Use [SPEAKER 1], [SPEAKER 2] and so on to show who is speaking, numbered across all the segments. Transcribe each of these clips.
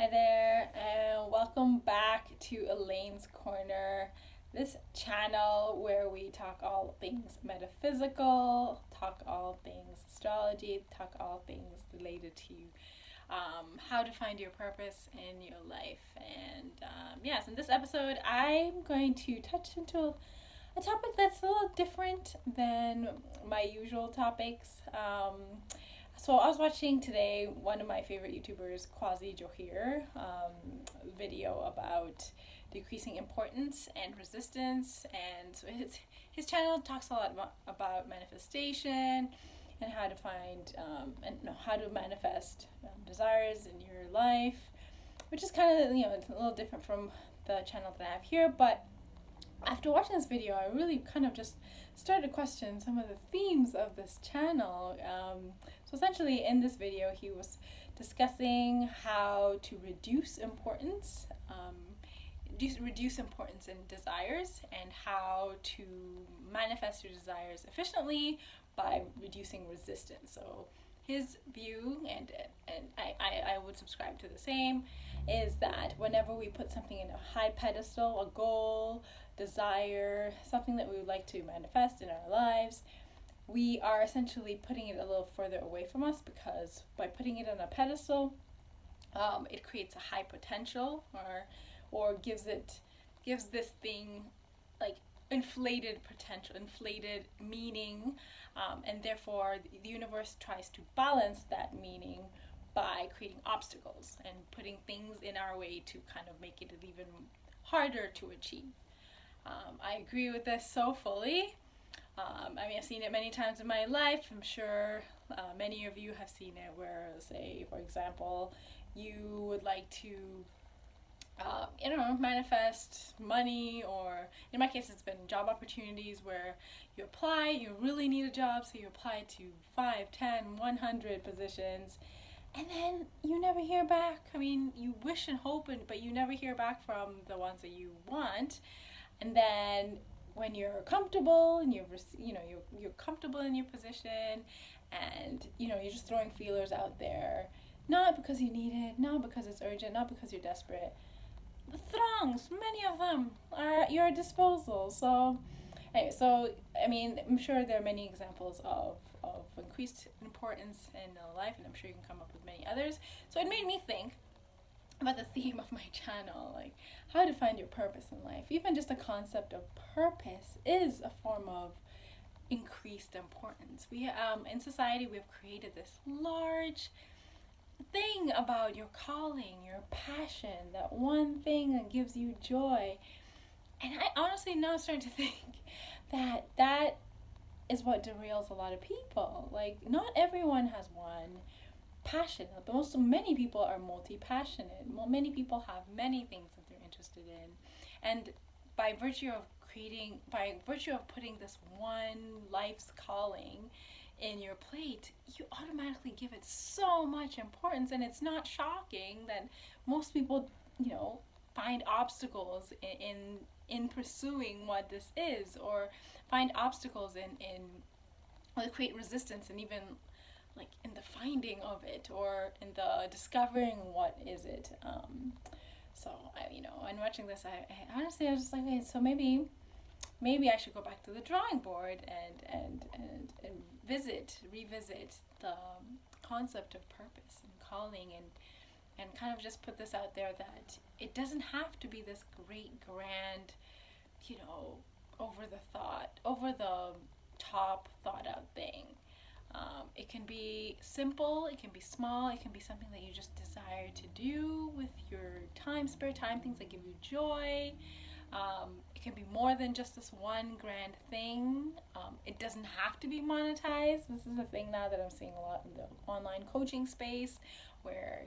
[SPEAKER 1] Hi there, and welcome back to Elaine's Corner, this channel where we talk all things metaphysical, talk all things astrology, talk all things related to how to find your purpose in your life. And yes, in this episode, I'm going to touch into a topic that's a little different than my usual topics. So I was watching today one of my favorite YouTubers, Quasi Johir, video about decreasing importance and resistance, and so his channel talks a lot about manifestation and how to find and how to manifest desires in your life, which is kind of it's a little different from the channel that I have here, but after watching this video, I really kind of just started to question some of the themes of this channel. So essentially, in this video, he was discussing how to reduce importance, reduce importance in desires, and how to manifest your desires efficiently by reducing resistance. So his view, and I would subscribe to the same, is that whenever we put something in a high pedestal, a goal, desire, something that we would like to manifest in our lives, we are essentially putting it a little further away from us, because by putting it on a pedestal, it creates a high potential, or gives this thing like inflated potential, inflated meaning, and therefore the universe tries to balance that meaning by creating obstacles and putting things in our way to kind of make it even harder to achieve. I agree with this so fully. I've seen it many times in my life. I'm sure many of you have seen it where, say, for example, you would like to manifest money, or in my case, it's been job opportunities where you apply, you really need a job, so you apply to 5, 10, 100 positions, and then you never hear back. I mean, you wish and hope, but you never hear back from the ones that you want. And then when you're comfortable and you're comfortable in your position, and you're just throwing feelers out there, not because you need it, not because it's urgent, not because you're desperate. The throngs, many of them are at your disposal. So, anyway, I'm sure there are many examples of increased importance in life, and I'm sure you can come up with many others. So it made me think about the theme of my channel, like how to find your purpose in life. Even just the concept of purpose is a form of increased importance. We in society, we've created this large thing about your calling, your passion, that one thing that gives you joy. And I honestly now starting to think that is what derails a lot of people. Like, not everyone has one passion, but many people are multi-passionate. Many people have many things that they're interested in, and by virtue of putting this one life's calling in your plate, you automatically give it so much importance. And it's not shocking that most people find obstacles in pursuing what this is, or find obstacles or create resistance, and even like in the finding of it, or in the discovering what is it. So and watching this, I honestly, I was just like, okay, so maybe I should go back to the drawing board and revisit the concept of purpose and calling, and kind of just put this out there that it doesn't have to be this great, grand, over the top, thought out thing. It can be simple, it can be small, it can be something that you just desire to do with your spare time, things that give you joy. It can be more than just this one grand thing. It doesn't have to be monetized. This is a thing now that I'm seeing a lot in the online coaching space, where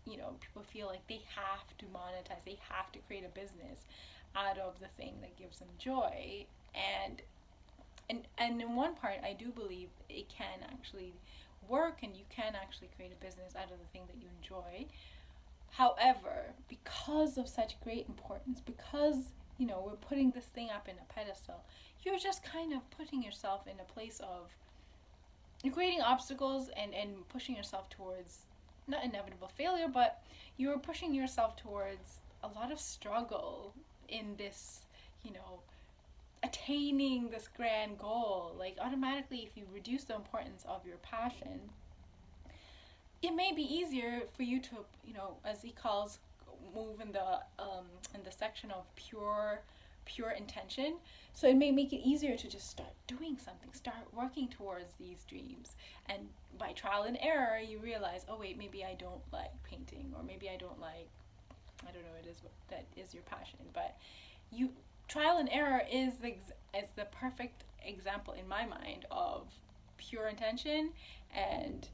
[SPEAKER 1] people feel like they have to monetize, they have to create a business out of the thing that gives them joy. And in one part, I do believe it can actually work, and you can actually create a business out of the thing that you enjoy. However, because of such great importance, because we're putting this thing up in a pedestal, you're just kind of putting yourself in a place of, you're creating obstacles and pushing yourself towards not inevitable failure, but you're pushing yourself towards a lot of struggle in this, you know, attaining this grand goal. Like automatically, if you reduce the importance of your passion, it may be easier for you to, you know, as he calls, move in the section of pure intention. So it may make it easier to just start doing something, start working towards these dreams. And by trial and error, you realize, oh wait, maybe I don't like painting, or maybe I don't like, I don't know, it is what that is your passion. But you, trial and error is the perfect example in my mind of pure intention and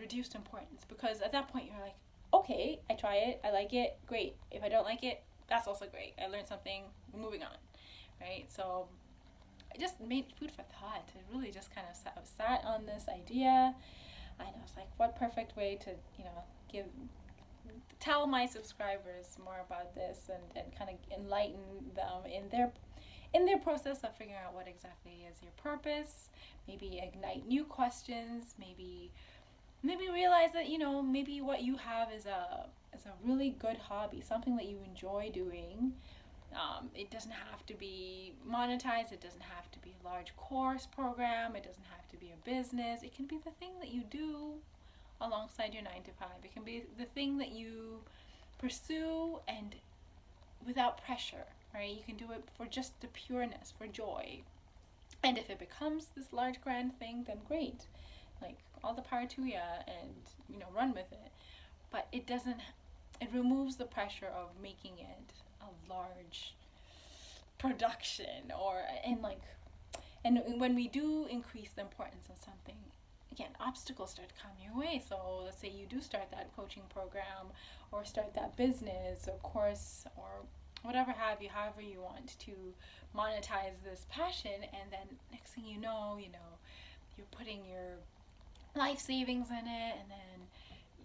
[SPEAKER 1] reduced importance, because at that point you're like, okay, I try it, I like it, great. If I don't like it, that's also great. I learned something, moving on, right? So I just made food for thought. It really just kind of sat on this idea. I know, it's like, what perfect way to, you know, tell my subscribers more about this, and kind of enlighten them in their process of figuring out what exactly is your purpose, maybe ignite new questions, maybe realize that, you know, maybe what you have is a really good hobby, something that you enjoy doing. It doesn't have to be monetized. It doesn't have to be a large course program. It doesn't have to be a business. It can be the thing that you do alongside your 9 to 5. It can be the thing that you pursue and without pressure, right? You can do it for just the pureness, for joy. And if it becomes this large grand thing, then great. Like, all the power to ya, and, you know, run with it. But it removes the pressure of making it a large production, and when we do increase the importance of something, again, obstacles start to come your way. So let's say you do start that coaching program, or start that business or course, or whatever however you want to monetize this passion, and then next thing you know, you're putting your life savings in it, and then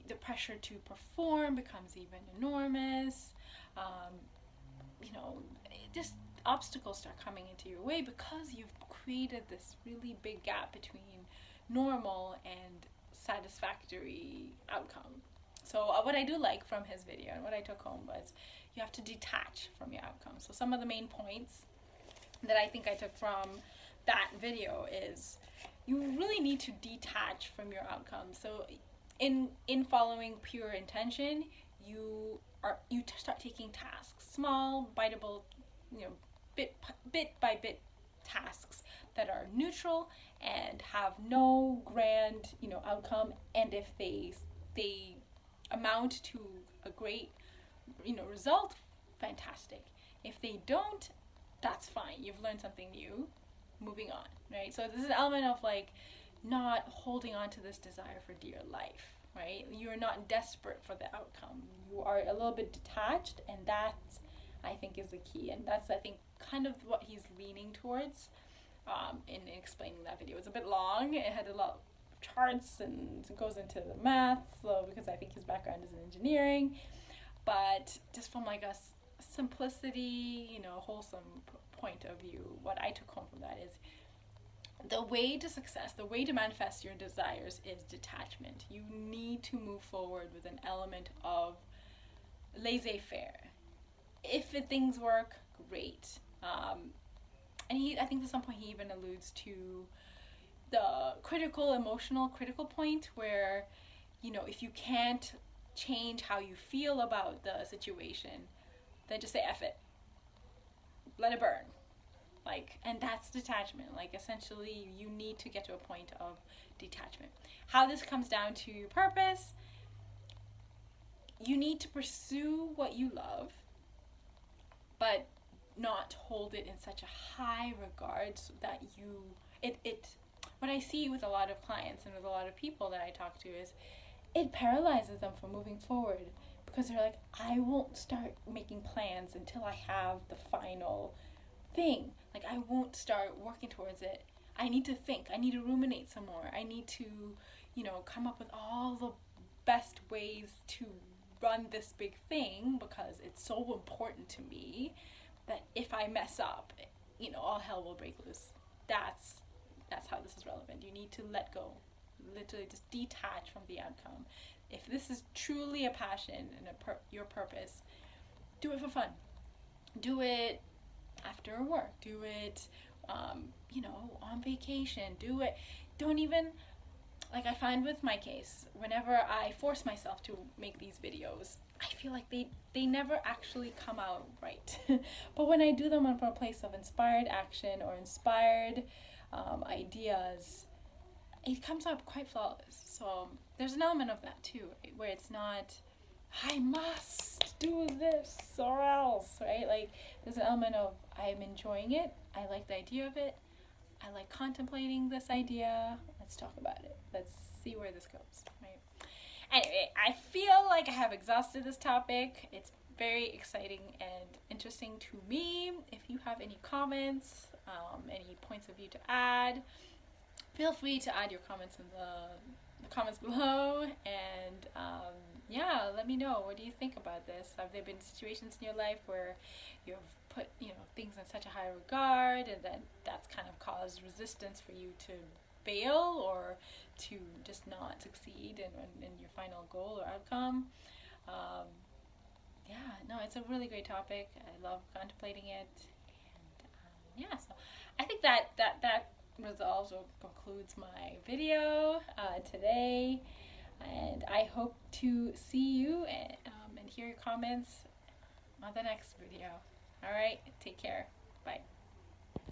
[SPEAKER 1] the pressure to perform becomes even enormous. Just obstacles start coming into your way because you've created this really big gap between normal and satisfactory outcome. So what I do like from his video, and what I took home, was you have to detach from your outcome. So some of the main points that I think I took from that video is you really need to detach from your outcome. So in following pure intention, you start taking tasks, small, biteable, bit by bit tasks that are neutral and have no grand, outcome. And if they amount to a great, result, fantastic. If they don't, that's fine. You've learned something new. Moving on, right? So this is an element of like not holding on to this desire for dear life, right? You're not desperate for the outcome. You are a little bit detached, and that, I think, is the key. And that's, I think, kind of what he's leaning towards in explaining that video. It's a bit long. It had a lot of charts and it goes into the math, so because I think his background is in engineering. But just from like a simplicity, wholesome point of view, what I took home from that is the way to success, the way to manifest your desires is detachment. You need to move forward with an element of laissez-faire. If things work, great. And I think at some point he even alludes to the critical point where, if you can't change how you feel about the situation, then just say F it. Let it burn. And that's detachment. Essentially, you need to get to a point of detachment. How this comes down to purpose, you need to pursue what you love, but not hold it in such a high regard so that what I see with a lot of clients and with a lot of people that I talk to is it paralyzes them from moving forward, because they're like, I won't start making plans until I have the final thing. I won't start working towards it. I need to think. I need to ruminate some more. I need to, come up with all the best ways to run this big thing, because it's so important to me that if I mess up, all hell will break loose. That's how this is relevant. You need to let go. literally just detach from the outcome. If this is truly a passion and your purpose, do it for fun. Do it after work. Do it, on vacation. Do it. Don't even, like I find with my case, whenever I force myself to make these videos, I feel like they never actually come out right. But when I do them from a place of inspired action or inspired ideas, it comes out quite flawless. So there's an element of that too, right? Where it's not, I must do this or else, right? Like there's an element of, I'm enjoying it, I like the idea of it, I like contemplating this idea, let's talk about it, let's see where this goes, right? Anyway, I feel like I have exhausted this topic. It's very exciting and interesting to me. If you have any comments, any points of view to add, feel free to add your comments in the comments below. And let me know, what do you think about this? Have there been situations in your life where you've put things in such a high regard, and then that's kind of caused resistance for you to fail or to just not succeed in your final goal or outcome? It's a really great topic. I love contemplating it. And so I think that resolves or concludes my video today. And I hope to see you and hear your comments on the next video. All right, take care. Bye.